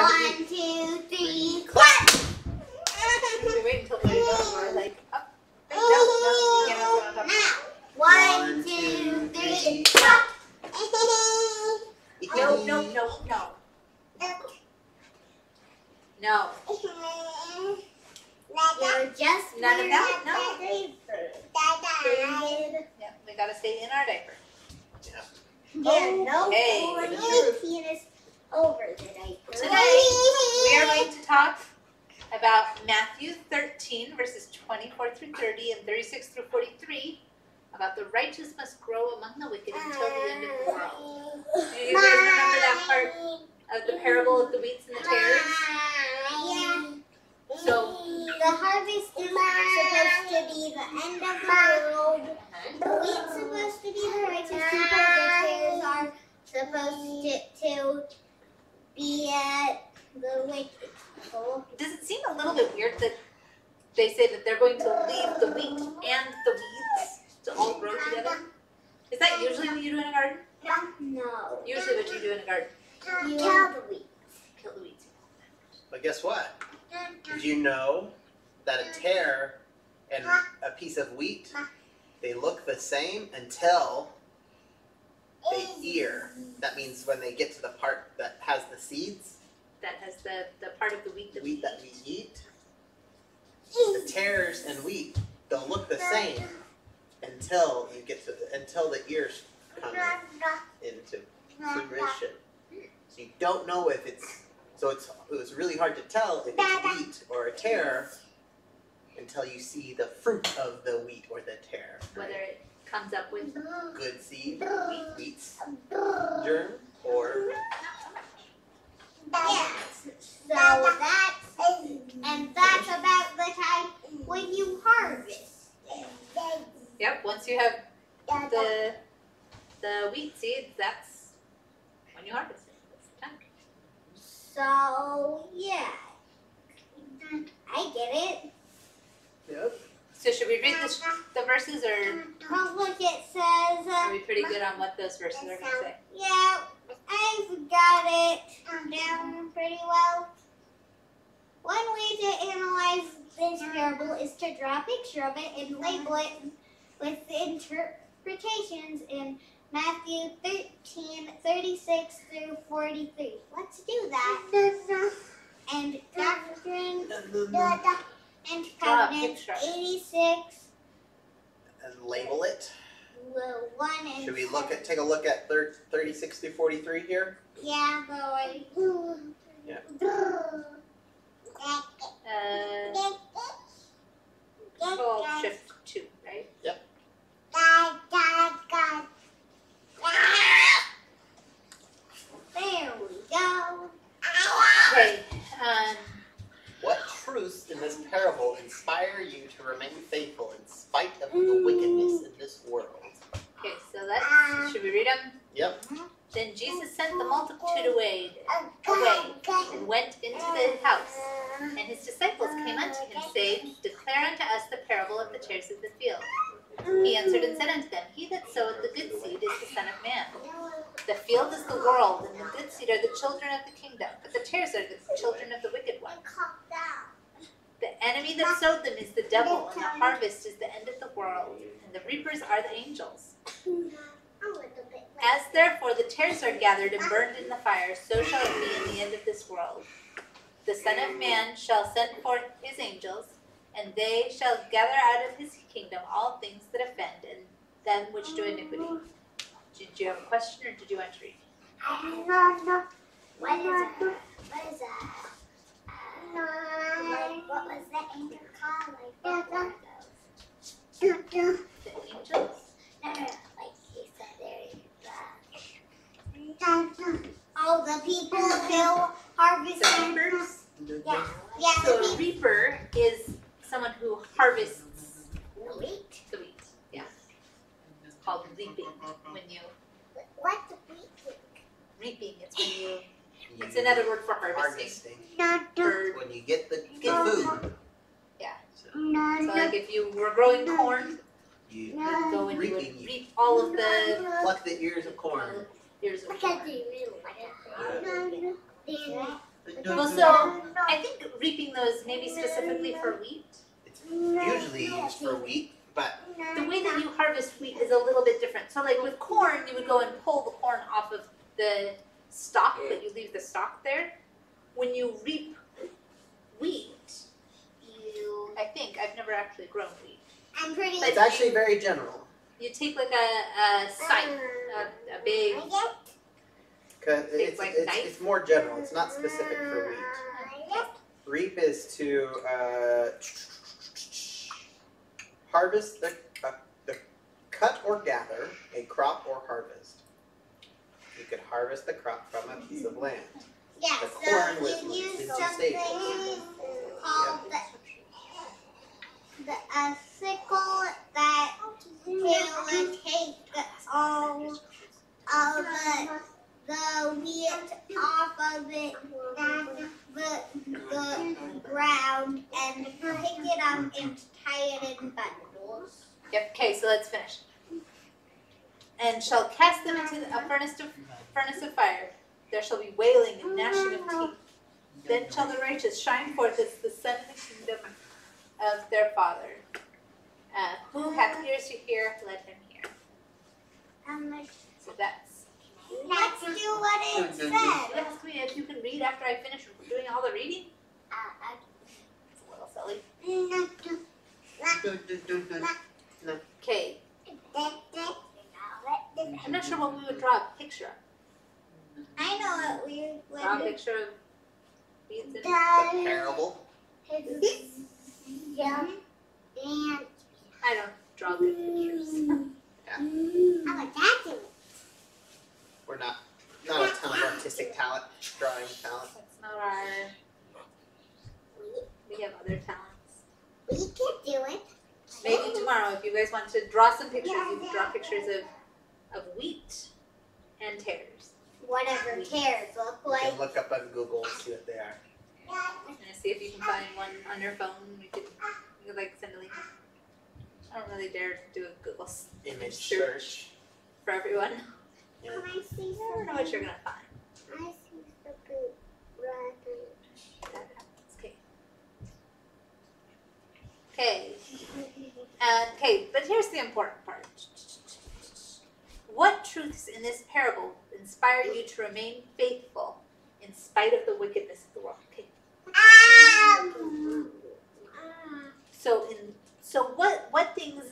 time to 1, eat. 2, 3, clap! We wait until we're done. We're like, up. No, you can't have someone up. 1, 2, 3, clap! No, no, no, no. No. You're just None of that? No. David. Yeah, we gotta stay in our diaper. Yeah, no Okay. pulling penis over the diaper. Today, we are going to talk about Matthew 13, verses 24 through 30 and 36 through 43, about the righteous must grow among the wicked until the end of the world. Do you guys remember that part of the parable of the wheats and the tares? Yeah. So, The harvest is supposed to be the end of the world. The wheat's supposed to be the righteous people. The tares are supposed to be the wicked people. does it seem a little bit weird that they say that they're going to leave the wheat and the weeds to all grow together? Is that usually what you do in a garden? No. Usually what you do in a garden. You kill the weeds. Kill the weeds. But guess what? Did you know that a tare and a piece of wheat, they look the same until they ear? That means when they get to the part that has the seeds, That has the part of the wheat that we wheat eat. that we eat, the tares and wheat, they'll look the same until you get to until the ears come into fruition. So you don't know if it's it was really hard to tell if it's wheat or a tare until you see the fruit of the wheat or the tare. Whether it comes up with Good seed, wheat's germ, or Yes. So that's about the time when you harvest. Yep, once you have the wheat seeds, that's when you harvest it. That's the time. So yeah, I get it. yep. So should we read the verses, or Oh look, it says. are we pretty good on what those verses are going to say? Yeah, I've got it down pretty well. One way to analyze this parable is to draw a picture of it and label it with the interpretations in Matthew 13, 36 through 43. Let's do that. And Doctrine and Draw a Covenants picture. 86, And label it. 1 and Should we take a look at 36 through 43 here? Yeah, boy. Yeah. Control Shift 2, right? There we go. Okay. What truths in this parable inspire you to remain faithful in spite of the wickedness in this world? Okay, so should we read them? Yep. Then Jesus sent the multitude away and went into the house. And his disciples came unto him, saying, Declare unto us the parable of the tares of the field. He answered and said unto them, He that soweth the good seed is the Son of Man. The field is the world, and the good seed are the children of the kingdom, but the tares are the children of the wicked one. The enemy that sowed them is the devil, and the harvest is the end of the world, and the reapers are the angels. As therefore the tares are gathered and burned in the fire, so shall it be in the end of this world. The Son of Man shall send forth his angels, and they shall gather out of his kingdom all things that offend, and them which do iniquity. Did you have a question, or did you want to read? What is that? What was that angel called? What were those? The angels? No, like he said there. Oh, the people who harvest The reapers? Yeah, So the a people. reaper is someone who harvests The wheat? the wheat. Yeah. It's called reaping. When you What's the wheat? reaping, it's when you. It's another word for harvesting. For, When you get the Get food. Yeah. So so like if you were growing corn, you you would go and you would Reaping. reap all of the pluck the ears of corn. ears of Because corn. they really like it. Well, so I think reaping those maybe specifically for wheat. It's usually used for wheat, but The way that you harvest wheat is a little bit different. So like with corn, you would go and pull the corn off of the stalk, but you leave the stalk there. When you reap wheat, I think, I've never actually grown wheat. I'm pretty. it's actually very general. You take like a scythe, a big, Cause It's like knife? it's more general. It's not specific for wheat. Reap is to harvest the cut or gather a crop or harvest. You could harvest the crop from a piece of land. Yeah, The so corn was you use in something stages. called a sickle that will take all of the wheat off of it, the ground, and pick it up and tie it in bundles. Yep, okay, so let's finish. And shall cast them into a furnace of fire. There shall be wailing and gnashing of teeth. Then shall the righteous shine forth as the sun in the kingdom of their Father. Who hath ears to hear, let him hear. So that's. Let's do what it said. Let's see if you can read after I finish doing all the reading. It's a little silly. Okay, I'm not sure what we would draw a picture of. I know what we Draw a would picture of beads and The parable. Yeah. And I don't draw good pictures. how about that? We're not a ton of artistic talent, drawing talent. That's not our. We have other talents. We can do it. Maybe tomorrow, if you guys want to draw some pictures, you can draw pictures of wheat and tares. Whatever tares look You like. can look up on Google and see what they are. And see if you can find one on your phone. You could like send a link. I don't really dare do a Google Image search search. for everyone. Yeah. Can I see I don't know what you're gonna find. I see the boot right. That happens. Okay. Okay, but here's the important part. What truths in this parable inspire you to remain faithful in spite of the wickedness of the world? Okay. So what things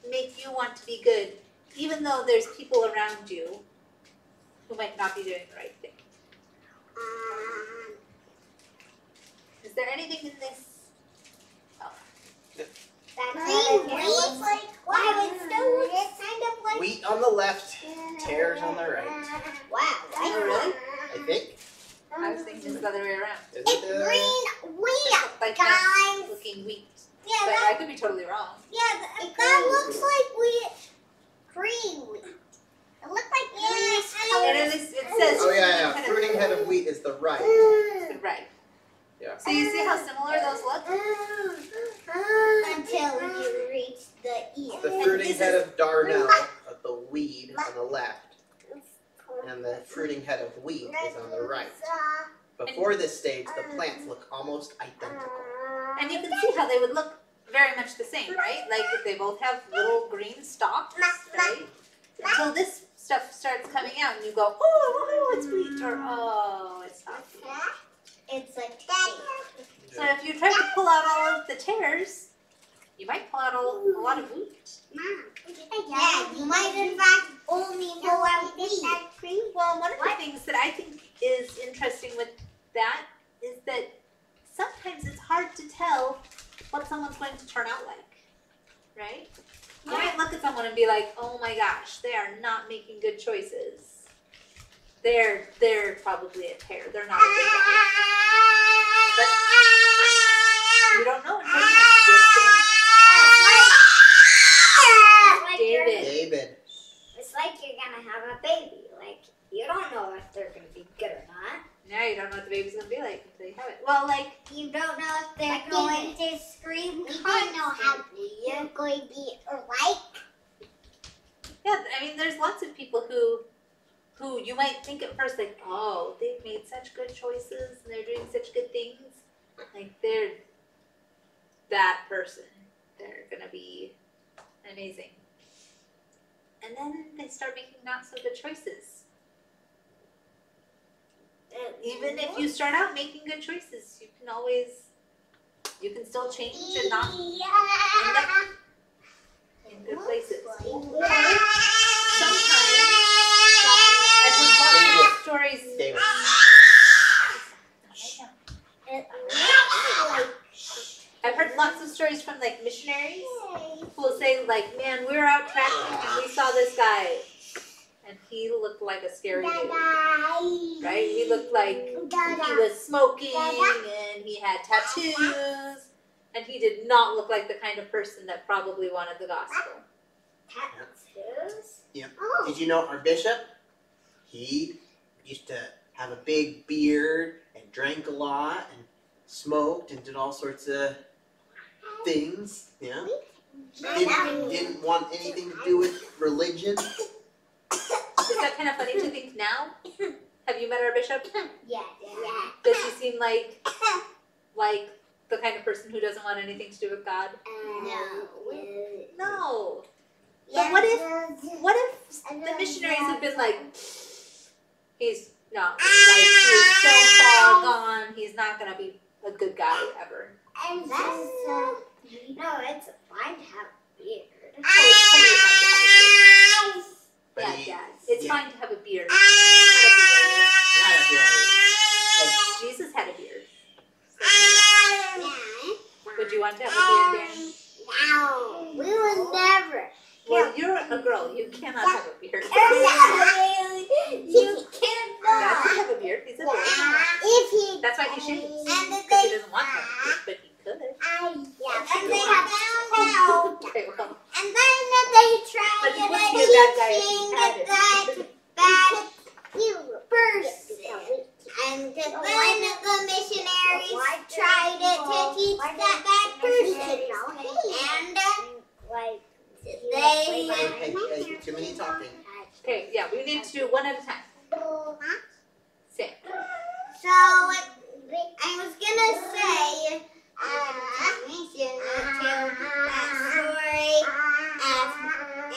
make you want to be good, even though there's people around you who might not be doing the right thing? Is there anything in this? Oh. Green wheat? Why would still kind of like. Wheat on the left, tares on the right. Wow. Oh, really? I think. I was thinking it's the other way around. Is It's it, green wheat, Like guys. nice looking wheat. Yeah, But that, I could be totally wrong. that looks like wheat. Green wheat. It looks like And it says Oh yeah, kind of fruiting head of wheat is the right. to the right. Yeah. So you see how similar those look? Until you reach the ear. The fruiting head of darnel, of the weed, on the left, and the fruiting head of wheat is on the right. Before this stage, the plants look almost identical. And you can see how they would look very much the same, right? Like they both have little green stalks, right? Until this stuff starts coming out and you go, oh, it's wheat, or oh, it's not wheat. It's like So if you try to pull out all of the tares, you might pull out a lot of wheat. yeah, you might in fact only pull out wheat. Well, one of the things that I think is interesting with that is that sometimes it's hard to tell what someone's going to turn out like, right? You might look at someone and be like, oh my gosh, they are not making good choices. They're probably a tare. They're not a good guy. But you don't know until you know. David. It's like you're gonna have a baby. Like you don't know if they're gonna be good or not. Now you don't know what the baby's gonna be like until you have it. Well, like You don't know if they're going to scream. You don't know how you're going to be like. yeah, I mean, there's lots of people who who you might think at first like, oh, they've made such good choices and they're doing such good things. Like they're that person. They're gonna be amazing. And then they start making not so good choices. Even if you start out making good choices, you can still change and not end up in good places. Sometimes I've heard lots of stories. David. I've heard lots of stories from like missionaries who will say like, man, we were out tracking and we saw this guy and he looked like a scary dude, right? He looked like he was smoking and he had tattoos and he did not look like the kind of person that probably wanted the gospel. Tattoos? Yeah. Oh. Did you know our bishop? He used to have a big beard and drank a lot and smoked and did all sorts of things. Yeah. Didn't want anything to do with religion. Is that kind of funny to think now? Have you met our bishop? Yeah. Does he seem like the kind of person who doesn't want anything to do with God? No. But what if the missionaries have been like, he's not, like, he's so far gone, he's not going to be a good guy ever. And no, it's fine to have a beard. Oh, it's totally fine to have a beard. But Yeah, he- Dad. It's yeah. fine to have a beard. Not a beard. Not a beard. Jesus had a beard. Yeah. Would you want to have a beard, Danny? No, we would never. Well, you're a girl. You cannot have a beard. You Dad cannot. can have a beard. He's a beard. If he That's why he shaves. and Because he doesn't want to have a beard, but he could. and they found out, Okay, well, and then they tried but he to wouldn't be a bad guy if he teaching had it. that bad person. And then the missionaries tried to teach that bad person. And Hey, too many talking. Okay, yeah, we need to do one at a time. Sam. So I was gonna say,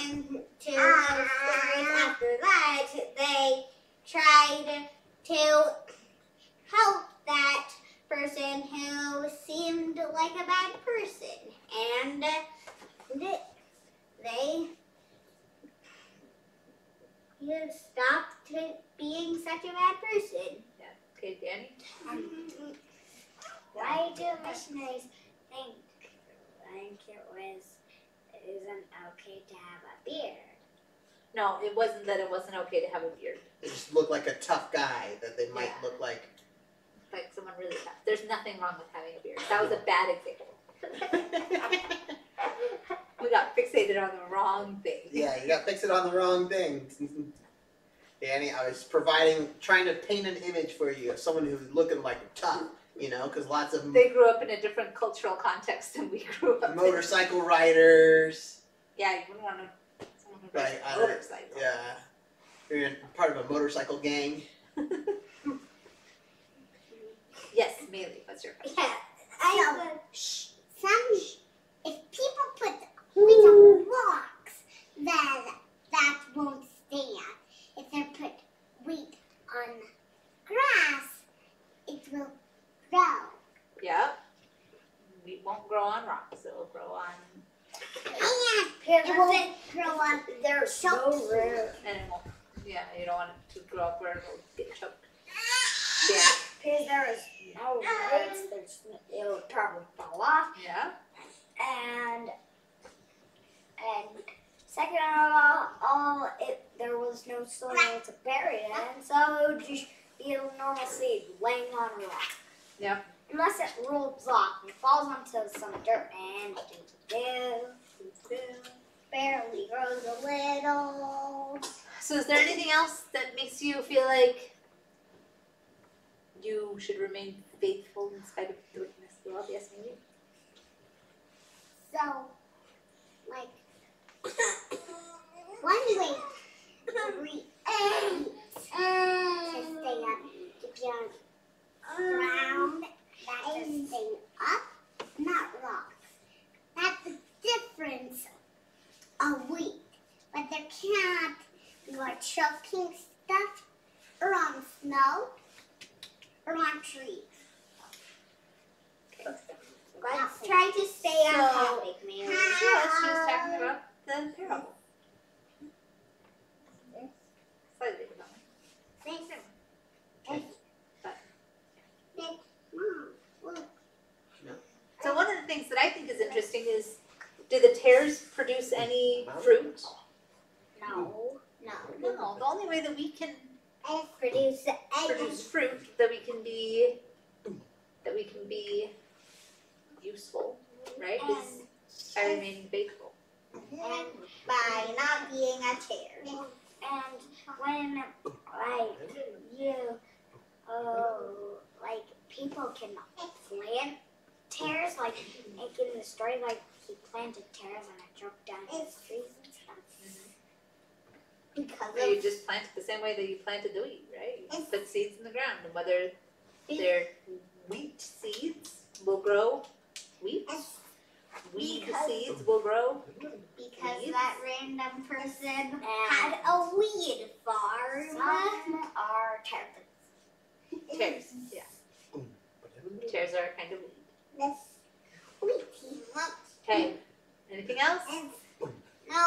into those stories after that, they tried to help that person who seemed like a bad person, and you stopped being such a bad person. Yeah. Okay, Danny. Why do missionaries think it isn't okay to have a beard? No, it wasn't that it wasn't okay to have a beard. They just look like a tough guy that they might Yeah. look like. Like someone really tough. There's nothing wrong with having a beard. That was a bad example. We got fixated on the wrong thing. Yeah, you got to fix it on the wrong thing. Danny, I was trying to paint an image for you of someone who's looking like tough, because lots of They grew up in a different cultural context than we grew up in. motorcycle riders. Yeah, you wouldn't want to someone who rides Right, a motorcycle. Yeah. You're part of a motorcycle gang. Yes, Maylee, what's your question? Yeah, if people put weight on rocks, then that won't stand. If they put weight on grass, it will grow. Yeah. We won't grow on rocks. It will grow on It won't grow on their shoulders. and it won't. Yeah, you don't want it to grow up where it will get choked. Yeah. Because there is no roots, it'll probably fall off. Yeah. And second of all, there was no soil to bury it in, so it would just be a normal seed laying on a rock. Yep. Unless it rolls off and falls onto some dirt and barely grows a little. So is there anything else that makes you feel like you should remain faithful in spite of the wickedness of the world? Yes, maybe. So, like, one way to create to stay up, to be on ground that is staying up, not rocks. That's the difference of wheat. But there cannot be like choking stuff or on snow or on trees. Let's try to stay on topic, Mary. Sure, she was talking about the parable. Slightly different. Mom, look. So one of the things that I think is interesting is, do the tares produce any fruit? No. No, the only way that we can Produce produce fruit, that we can be useful, right, is by remaining faithful. and by not being a tear. And when people can plant tares, like in the story, like he planted tares and it broke down his trees and stuff. Because Or you just plant it the same way that you planted the wheat, right? You put seeds in the ground, and whether they're wheat seeds will grow wheat. Weed seeds will grow. Because that random person had a weed farm. Some are tares. Tares, yeah. Tares are a kind of weed. Wheat. Okay, anything else? No.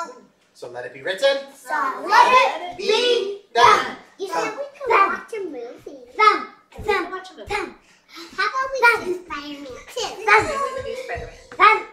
So let it be written. So let it Be done. You said we could watch a movie. Watch a movie. How about we do Spider-Man 2? We would do Spider-Man.